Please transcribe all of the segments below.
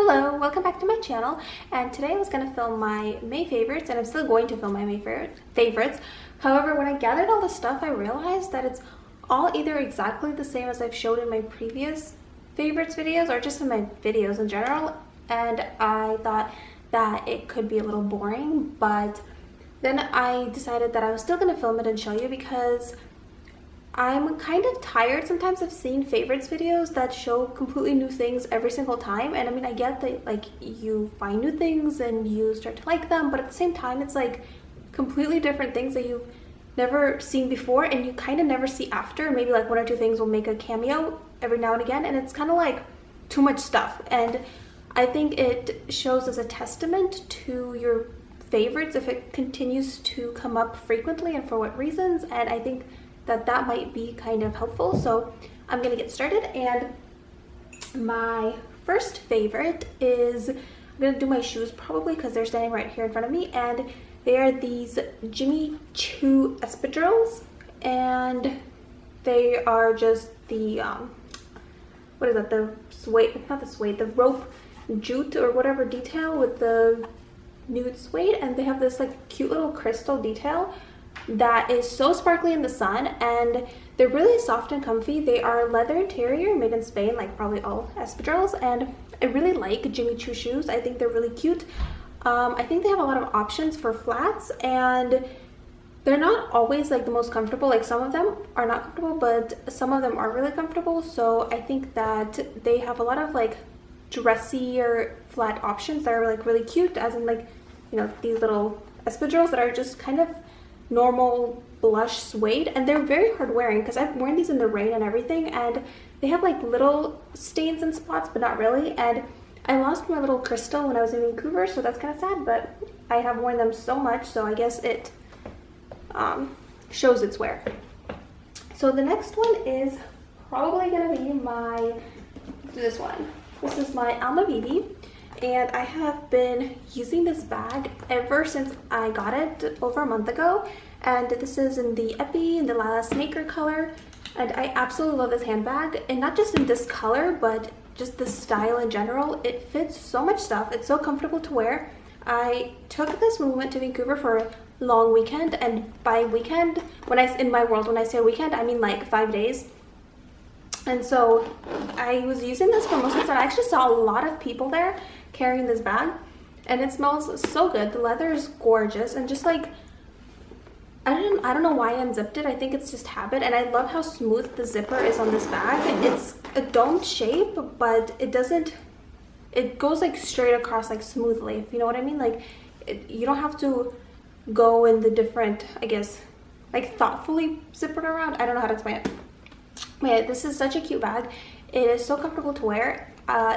Hello, welcome back to my channel, and today I was going to film my May favorites, and I'm still going to film my May favorites. However, when I gathered all the stuff, I realized that it's all either exactly the same as I've showed in my previous favorites videos or just in my videos in general, and I thought that it could be a little boring, but then I decided that I was still going to film it and show you because I'm kind of tired sometimes of seeing favorites videos that show completely new things every single time. And I mean, I get that like you find new things and you start to like them, but at the same time it's like completely different things that you've never seen before and you kind of never see after. Maybe like one or two things will make a cameo every now and again, and it's kind of like too much stuff. And I think it shows as a testament to your favorites if it continues to come up frequently and for what reasons. And I think that might be kind of helpful. So I'm gonna get started, and my first favorite is, I'm gonna do my shoes probably because they're standing right here in front of me, and they are these Jimmy Choo espadrilles, and they are just the what is that, the suede, not the suede, the rope jute or whatever detail with the nude suede, and they have this like cute little crystal detail that is so sparkly in the sun, and they're really soft and comfy. They are leather interior, made in Spain, like probably all espadrilles, and I really like Jimmy Choo shoes. I think they're really cute. I think they have a lot of options for flats, and they're not always like the most comfortable. Like some of them are not comfortable, but some of them are really comfortable. So I think that they have a lot of like dressier flat options that are like really cute, as in like, you know, these little espadrilles that are just kind of normal blush suede, and they're very hard wearing because I've worn these in the rain and everything, and they have like little stains and spots, but not really. And I lost my little crystal when I was in Vancouver, so that's kind of sad, but I have worn them so much, so I guess it shows its wear. So the next one is probably gonna be this one. This is my Alma Bibi, and I have been using this bag ever since I got it over a month ago. And this is in the Epi, in the Lala Snaker color, and I absolutely love this handbag, and not just in this color, but just the style in general. It fits so much stuff. It's so comfortable to wear. I took this when we went to Vancouver for a long weekend, and by weekend, in my world, when I say weekend, I mean like 5 days. And so I was using this for most of the time. I actually saw a lot of people there carrying this bag, and it smells so good. The leather is gorgeous, and just like, I don't know why I unzipped it. I think it's just habit, and I love how smooth the zipper is on this bag. It's a domed shape, but it goes like straight across like smoothly, if you know what I mean. Like you don't have to go in the different, I guess, like thoughtfully zip it around. I don't know how to explain it. But yeah, this is such a cute bag. It is so comfortable to wear.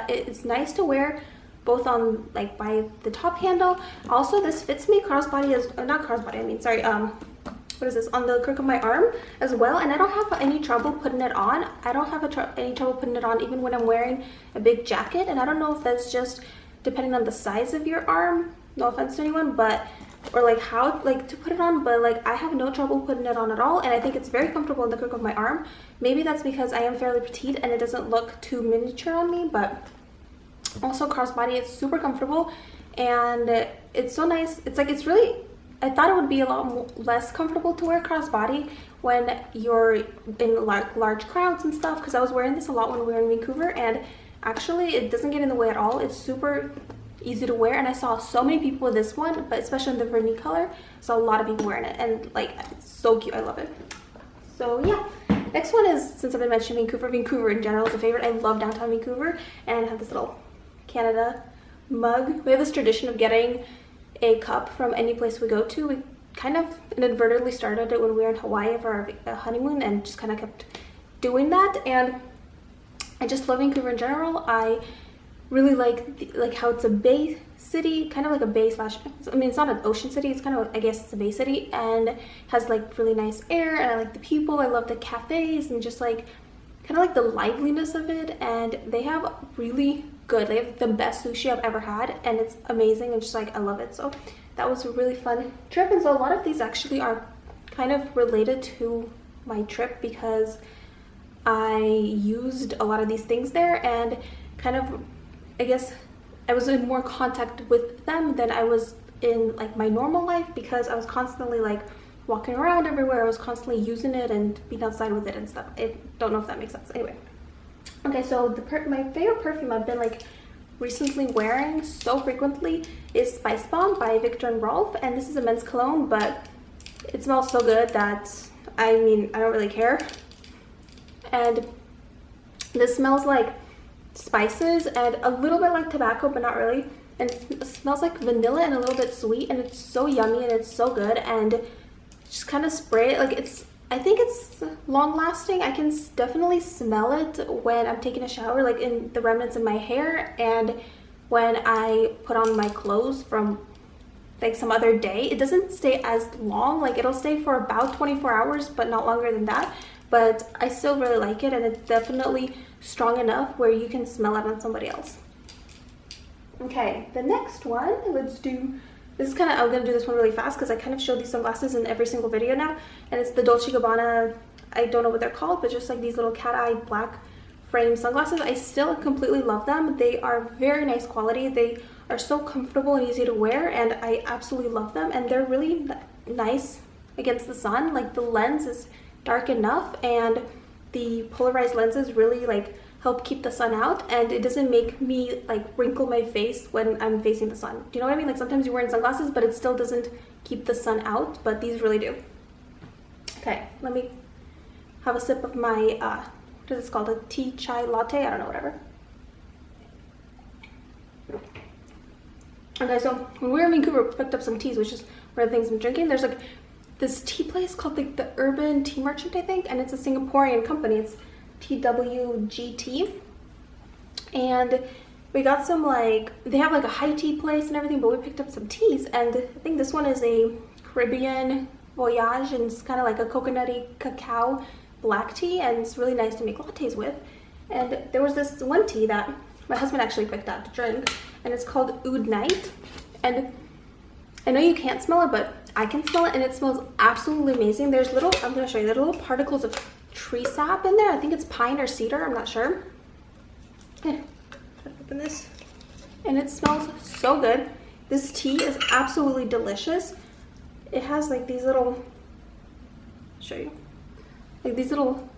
It's nice to wear both on like by the top handle. Also, this fits me crossbody as not crossbody, I mean, sorry, what is this, on the crook of my arm as well, and I don't have any trouble putting it on. I don't have any trouble putting it on even when I'm wearing a big jacket, and I don't know if that's just depending on the size of your arm, no offense to anyone, but or like how like to put it on, but like I have no trouble putting it on at all, and I think it's very comfortable in the crook of my arm. Maybe that's because I am fairly petite and it doesn't look too miniature on me, but also crossbody, it's super comfortable, and it's so nice. It's like, it's really, I thought it would be a lot less comfortable to wear crossbody when you're in large crowds and stuff, because I was wearing this a lot when we were in Vancouver, and actually it doesn't get in the way at all. It's super easy to wear, and I saw so many people with this one, but especially in the vernis color, I saw a lot of people wearing it, and like, it's so cute. I love it. So yeah, next one is, since I've been mentioning Vancouver in general is a favorite. I love downtown Vancouver, and I have this little Canada mug. We have this tradition of getting a cup from any place we go to. We kind of inadvertently started it when we were in Hawaii for our honeymoon, and just kind of kept doing that, and I just love Vancouver in general. I really like how it's a bay city, kind of like a bay slash, I mean, it's not an ocean city, it's kind of, I guess it's a bay city, and has like really nice air, and I like the people. I love the cafes, and just like kind of like the liveliness of it, and they have they have the best sushi I've ever had, and it's amazing, and just like I love it. So that was a really fun trip, and so a lot of these actually are kind of related to my trip because I used a lot of these things there, and kind of, I guess, I was in more contact with them than I was in like my normal life, because I was constantly like walking around everywhere. I was constantly using it and being outside with it and stuff. I don't know if that makes sense. Anyway, okay, so my favorite perfume I've been like recently wearing so frequently is Spice Bomb by Viktor and Rolf, and this is a men's cologne, but it smells so good that I mean, I don't really care. And this smells like spices and a little bit like tobacco, but not really. And it smells like vanilla and a little bit sweet, and it's so yummy and it's so good. And just kind of spray it, like I think it's long lasting. I can definitely smell it when I'm taking a shower, like in the remnants in my hair, and when I put on my clothes from like some other day. It doesn't stay as long, like it'll stay for about 24 hours, but not longer than that. But I still really like it, and it's definitely strong enough where you can smell it on somebody else. Okay, the next one, let's do, this is kind of, I'm gonna do this one really fast because I kind of showed these sunglasses in every single video now, and it's the Dolce & Gabbana, I don't know what they're called, but just like these little cat-eye black frame sunglasses. I still completely love them. They are very nice quality. They are so comfortable and easy to wear, and I absolutely love them, and they're really nice against the sun. Like the lens is dark enough, and the polarized lenses really like help keep the sun out, and it doesn't make me like wrinkle my face when I'm facing the sun. Do you know what I mean? Like sometimes you're wearing sunglasses but it still doesn't keep the sun out, but these really do. Okay, let me have a sip of my what is this called, a tea chai latte? I don't know, whatever. Okay, so when we were in Vancouver, we picked up some teas, which is one of the things I'm drinking. There's like this tea place called like the Urban Tea Merchant, I think, and it's a Singaporean company. It's TWGT, and we got some, like, they have like a high tea place and everything, but we picked up some teas, and I think this one is a Caribbean Voyage, and it's kind of like a coconutty cacao black tea, and it's really nice to make lattes with. And there was this one tea that my husband actually picked out to drink, and it's called Oud Night, and I know you can't smell it, but I can smell it, and it smells absolutely amazing. There's little, I'm going to show you, there are little particles of tree sap in there. I think it's pine or cedar, I'm not sure. Okay, open this, and it smells so good. This tea is absolutely delicious. It has like these little, I'll show you, like these little,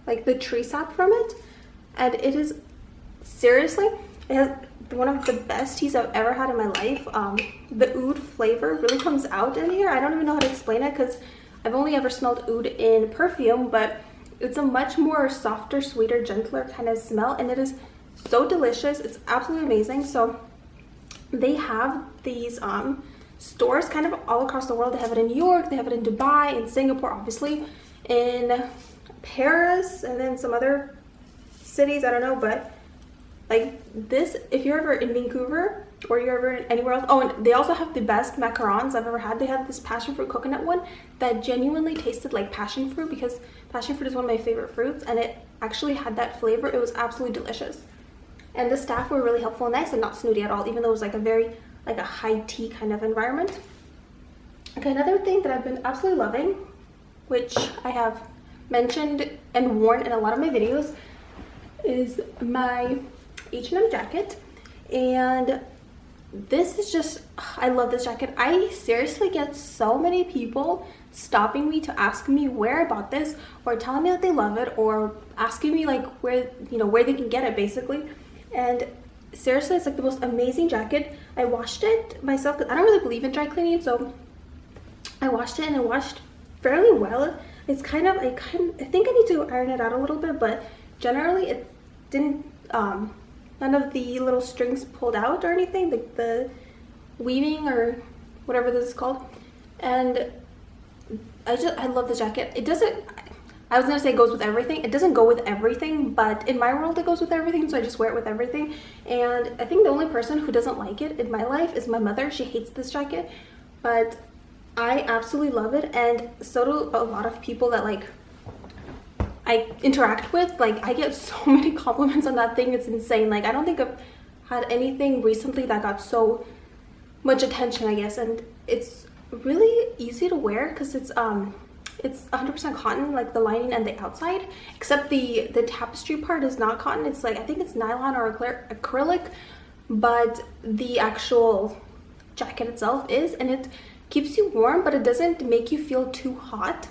like the tree sap from it, and it is seriously, it has one of the best teas I've ever had in my life. The oud flavor really comes out in here. I don't even know how to explain it because I've only ever smelled oud in perfume, but it's a much more softer, sweeter, gentler kind of smell, and it is so delicious. It's absolutely amazing. So they have these stores kind of all across the world. They have it in New York, they have it in Dubai, in Singapore, obviously, in Paris, and then some other cities, I don't know, but like this, if you're ever in Vancouver or you're ever anywhere else. Oh, and they also have the best macarons I've ever had. They had this passion fruit coconut one that genuinely tasted like passion fruit, because passion fruit is one of my favorite fruits, and it actually had that flavor. It was absolutely delicious. And the staff were really helpful and nice and not snooty at all, even though it was like a very, like a high tea kind of environment. Okay, another thing that I've been absolutely loving, which I have mentioned and worn in a lot of my videos, is my H&M jacket. And this is just, I love this jacket. I seriously get so many people stopping me to ask me where I bought this, or telling me that they love it, or asking me like where, you know, where they can get it basically. And seriously, it's like the most amazing jacket. I washed it myself because I don't really believe in dry cleaning, so I washed it, and it washed fairly well. It's kind of, I think I need to iron it out a little bit, but generally it didn't, none of the little strings pulled out or anything, like the weaving or whatever this is called. And I love the jacket. It doesn't, I was gonna say it goes with everything. It doesn't go with everything, but in my world it goes with everything, so I just wear it with everything. And I think the only person who doesn't like it in my life is my mother. She hates this jacket, but I absolutely love it, and so do a lot of people that like I interact with. Like I get so many compliments on that thing, it's insane. Like I don't think I've had anything recently that got so much attention, I guess. And it's really easy to wear because it's 100% cotton, like the lining and the outside, except the tapestry part is not cotton. It's like, I think it's nylon or acrylic, but the actual jacket itself is, and it keeps you warm, but it doesn't make you feel too hot.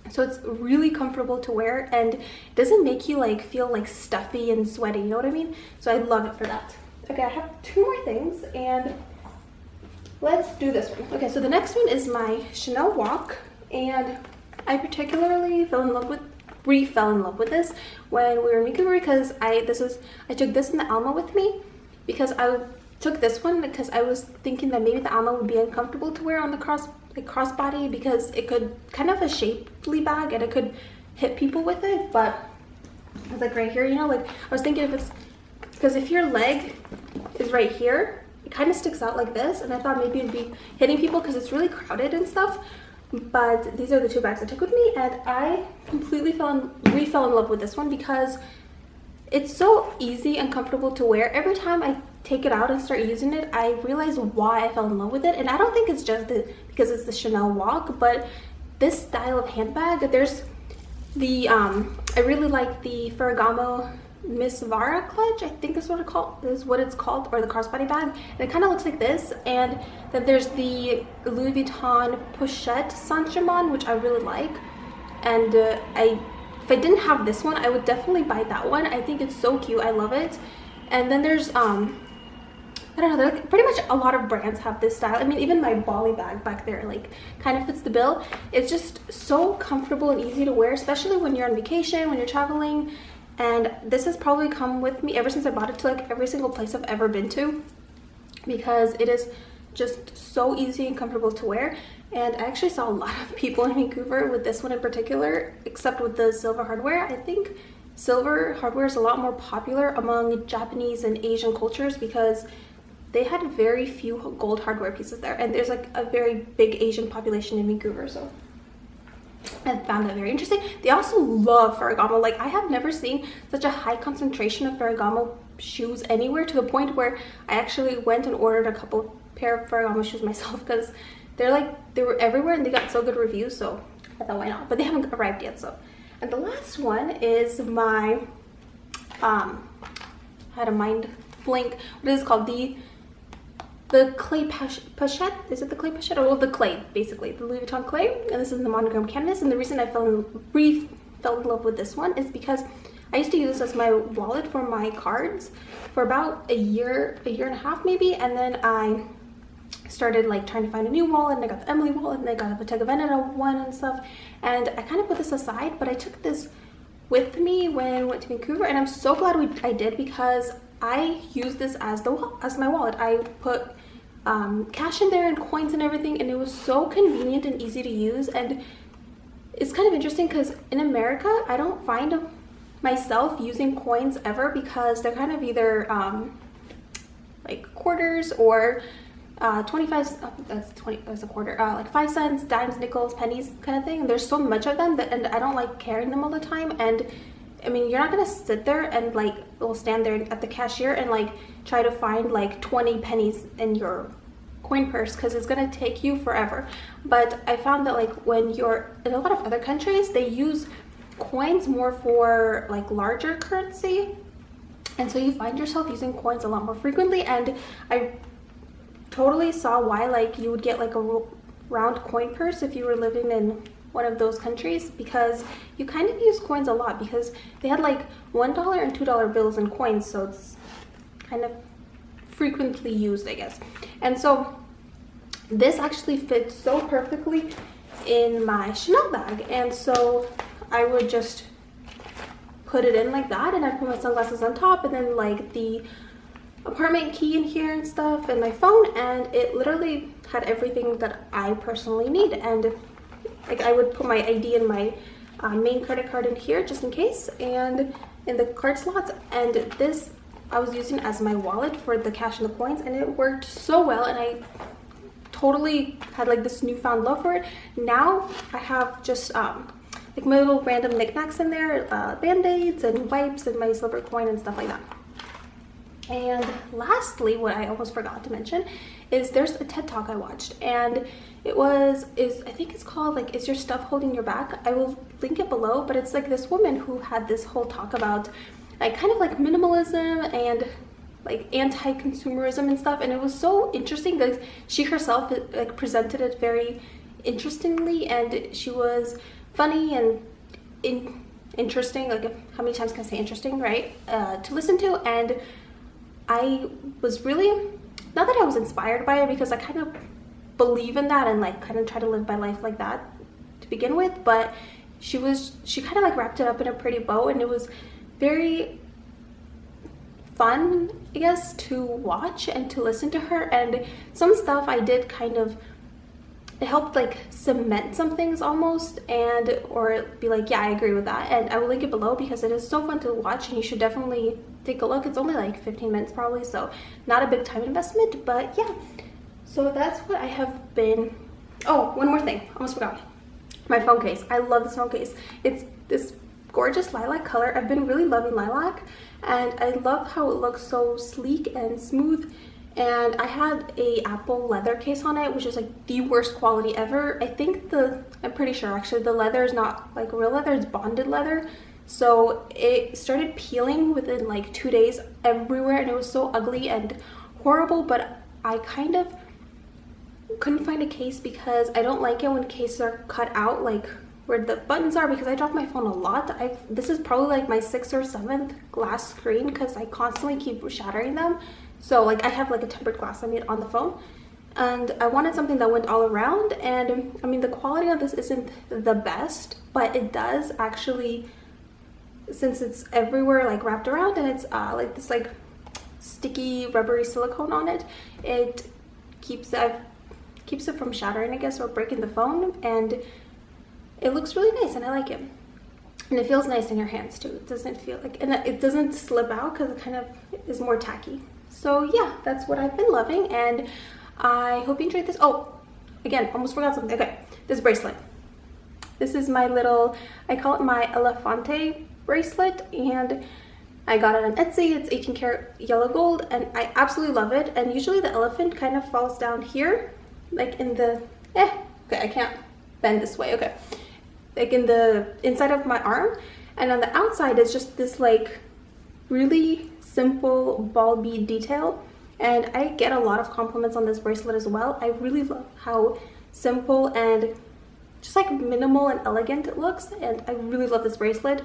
So it's really comfortable to wear, and it doesn't make you like feel like stuffy and sweaty, you know what I mean? So I love it for that. Okay, I have 2 more things, and let's do this one. Okay, so the next one is my Chanel walk, and I particularly fell in love with this when we were in Vancouver, because I took this in the Alma with me, because I took this one because I was thinking that maybe the Alma would be uncomfortable to wear on the crossbody, because it could kind of a shapely bag and it could hit people with it. But it's like right here, you know, like I was thinking if it's, because if your leg is right here, it kind of sticks out like this, and I thought maybe it'd be hitting people because it's really crowded and stuff. But these are the 2 bags I took with me, and I completely fell in love with this one because it's so easy and comfortable to wear. Every time I take it out and start using it, I realize why I fell in love with it. And I don't think it's just because it's the Chanel walk, but this style of handbag. There's the I really like the Ferragamo Miss Vara clutch, I think is what it's called, or the crossbody bag, and it kind of looks like this. And then there's the Louis Vuitton Pochette Saint-Germain, which I really like, and if I didn't have this one, I would definitely buy that one. I think it's so cute, I love it. And then there's I don't know, like pretty much a lot of brands have this style. I mean, even my Bali bag back there like kind of fits the bill. It's just so comfortable and easy to wear, especially when you're on vacation, when you're traveling. And this has probably come with me ever since I bought it to like every single place I've ever been to, because it is just so easy and comfortable to wear. And I actually saw a lot of people in Vancouver with this one in particular, except with the silver hardware. I think silver hardware is a lot more popular among Japanese and Asian cultures because they had very few gold hardware pieces there, and there's like a very big Asian population in Vancouver, so I found that very interesting. They also love Ferragamo. Like, I have never seen such a high concentration of Ferragamo shoes anywhere, to the point where I actually went and ordered a couple pair of Ferragamo shoes myself, because they were everywhere and they got so good reviews, so I thought why not, but they haven't arrived yet. So, and the last one is my I had a mind blank, what is it called, the clay pochette. Is it the clay pochette? Well, the clay, basically, the Louis Vuitton clay. And this is the monogram canvas. And the reason I fell in love with this one is because I used to use this as my wallet for my cards for about a year and a half maybe. And then I started like trying to find a new wallet, and I got the Emily wallet, and I got a Bottega Veneta one and stuff. And I kind of put this aside, but I took this with me when I went to Vancouver, and I'm so glad I did, because I use this as my wallet. I put cash in there and coins and everything, and it was so convenient and easy to use. And it's kind of interesting because in America, I don't find myself using coins ever, because they're kind of either like quarters or 25, that's a quarter, like 5 cents, dimes, nickels, pennies kind of thing. There's so much of them and I don't like carrying them all the time. And I mean, you're not gonna sit there and like, we'll stand there at the cashier and like try to find like 20 pennies in your coin purse, because it's gonna take you forever. But I found that like when you're in a lot of other countries, they use coins more for like larger currency, and so you find yourself using coins a lot more frequently. And I totally saw why like you would get like a round coin purse if you were living in one of those countries, because you kind of use coins a lot, because they had like $1 and $2 bills and coins, so it's kind of frequently used, I guess. And so this actually fits so perfectly in my Chanel bag, and so I would just put it in like that, and I put my sunglasses on top, and then like the apartment key in here and stuff, and my phone, and it literally had everything that I personally need. And like I would put my ID and my main credit card in here just in case, and in the card slots. And this I was using as my wallet for the cash and the coins, and it worked so well, and I totally had like this newfound love for it. Now I have just like my little random knickknacks in there, band-aids and wipes and my silver coin and stuff like that. And lastly, what I almost forgot to mention is there's a TED Talk I watched, and I think it's called like, Is Your Stuff Holding Your Back? I will link it below, but it's like this woman who had this whole talk about like kind of like minimalism and like anti-consumerism and stuff, and it was so interesting because she herself like presented it very interestingly, and she was funny and interesting, like how many times can I say interesting, right, to listen to. And I was really, not that I was inspired by it because I kind of believe in that and like kind of try to live my life like that to begin with, but she kind of like wrapped it up in a pretty bow, and it was very fun, I guess, to watch and to listen to her. And some stuff I did kind of, it helped like cement some things almost, and or be like, yeah, I agree with that. And I will link it below because it is so fun to watch, and you should definitely take a look. It's only like 15 minutes probably, so not a big time investment, but yeah. So that's what I have been. Oh, one more thing, almost forgot. My phone case. I love this phone case. It's this gorgeous lilac color. I've been really loving lilac, and I love how it looks so sleek and smooth. And I had a Apple leather case on it, which is like the worst quality ever. I think I'm pretty sure actually the leather is not like real leather, it's bonded leather. So it started peeling within like 2 days everywhere, and it was so ugly and horrible. But I kind of couldn't find a case because I don't like it when cases are cut out like where the buttons are, because I drop my phone a lot. This is probably like my 6th or 7th glass screen because I constantly keep shattering them. So like I have like a tempered glass, I mean, on the phone, and I wanted something that went all around. And I mean, the quality of this isn't the best, but it does actually, since it's everywhere like wrapped around, and it's like this like sticky rubbery silicone on it, it keeps it from shattering, I guess, or breaking the phone. And it looks really nice, and I like it, and it feels nice in your hands too. It doesn't feel like, and it doesn't slip out because it kind of is more tacky. So yeah, that's what I've been loving, and I hope you enjoyed this. Oh, again, almost forgot something. Okay, this bracelet. This is my little, I call it my elefante bracelet, and I got it on Etsy. It's 18 karat yellow gold, and I absolutely love it. And usually the elephant kind of falls down here, like in the, okay, I can't bend this way, okay. Like in the inside of my arm, and on the outside is just this like really simple ball bead detail. And I get a lot of compliments on this bracelet as well. I really love how simple and just like minimal and elegant it looks, and I really love this bracelet.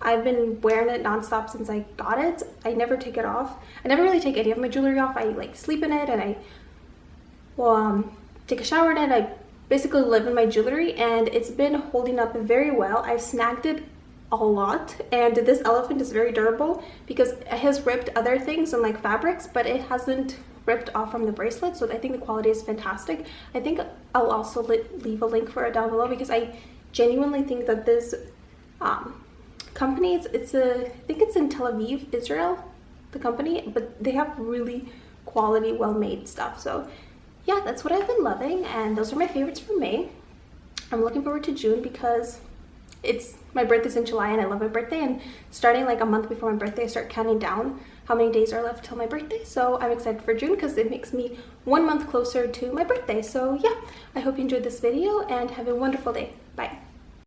I've been wearing it nonstop since I got it. I never take it off. I never really take any of my jewelry off. I like sleep in it, and I take a shower in it. I basically live in my jewelry, and it's been holding up very well. I've snagged it a lot, and this elephant is very durable because it has ripped other things and like fabrics, but it hasn't ripped off from the bracelet. So I think the quality is fantastic. I think I'll also leave a link for it down below because I genuinely think that this company, I think it's in Tel Aviv, Israel, the company, but they have really quality, well-made stuff. So yeah, that's what I've been loving, and those are my favorites for May. I'm looking forward to June because my birthday's in July, and I love my birthday, and starting like a month before my birthday I start counting down how many days are left till my birthday. So I'm excited for June because it makes me 1 month closer to my birthday. So yeah, I hope you enjoyed this video and have a wonderful day. Bye.